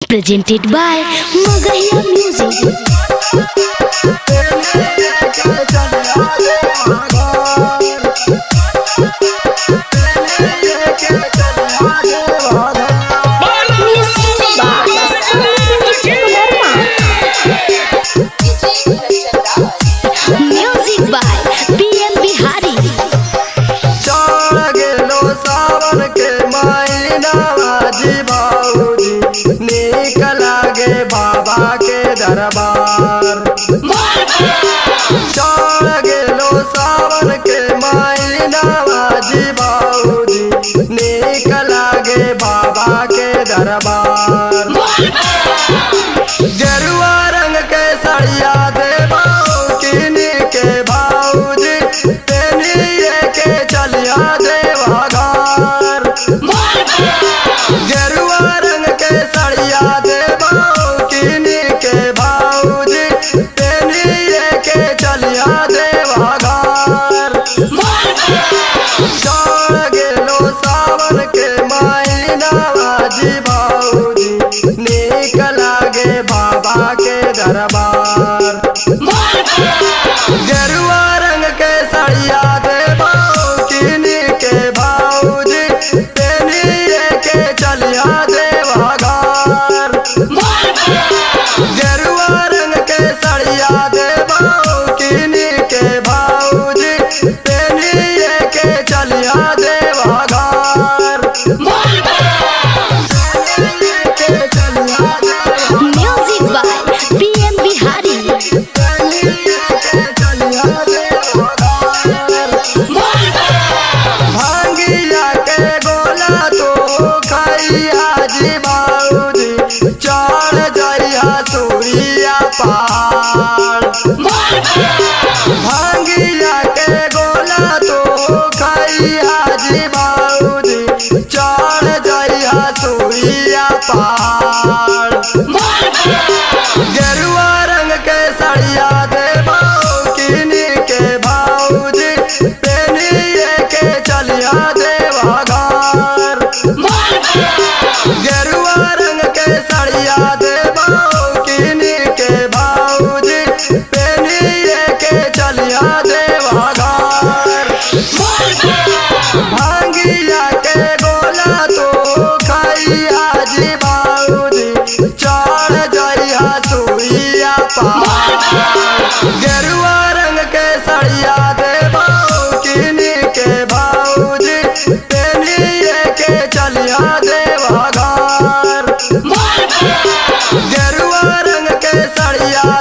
presented by Magahiya Music. Music by PM Bihari. बाबा के दरबार चढ़ गेलो सावन के महीनावा जी बाबूजी नीक लागे बाबा के दरबार। गेरुआ रंग के सड़िया देबो किन के बाबूजी पेनिए के चलिया देवा घर। गेरुआ रंग के सड़िया देबो किन के बाबूजी पेनिए के चलिया देवा घर। चढ़ गेलो सावन के महीनावा जी बाबूजी नीक लागे बाबा के दरबार। गेरुआ रंग के सड़िया देबो किन के बाबूजी पेनिए के चलिया देवा घर। गेरुआ रंग के सड़िया देबो किन के बाबूजी पेनिए के चलिया देवा घर। Music by PM Bihari. भांगिया के गोला तो खैया जी बाबूजी चढ़ जइया सूर्या पहाड़। भांगिया के गोला तो खैया जी बाबूजी चढ़ जइया सूर्या पहाड़। गेरुआ रंग के सड़िया देबो किन के बाबूजी पेनिए के चलिया देवा घर। गेरुआ रंग के सड़िया देबो किन के बाबूजी पेनिए के चलिया देवा घर। भांगिया के गोला तो खैया जी बाबूजी चढ़ जइया सूर्या पहाड़। गेरुआ रंग के सड़िया देबो किन के बाबूजी पेनिए के चलिया देवा घर। गेरुआ रंग के सड़िया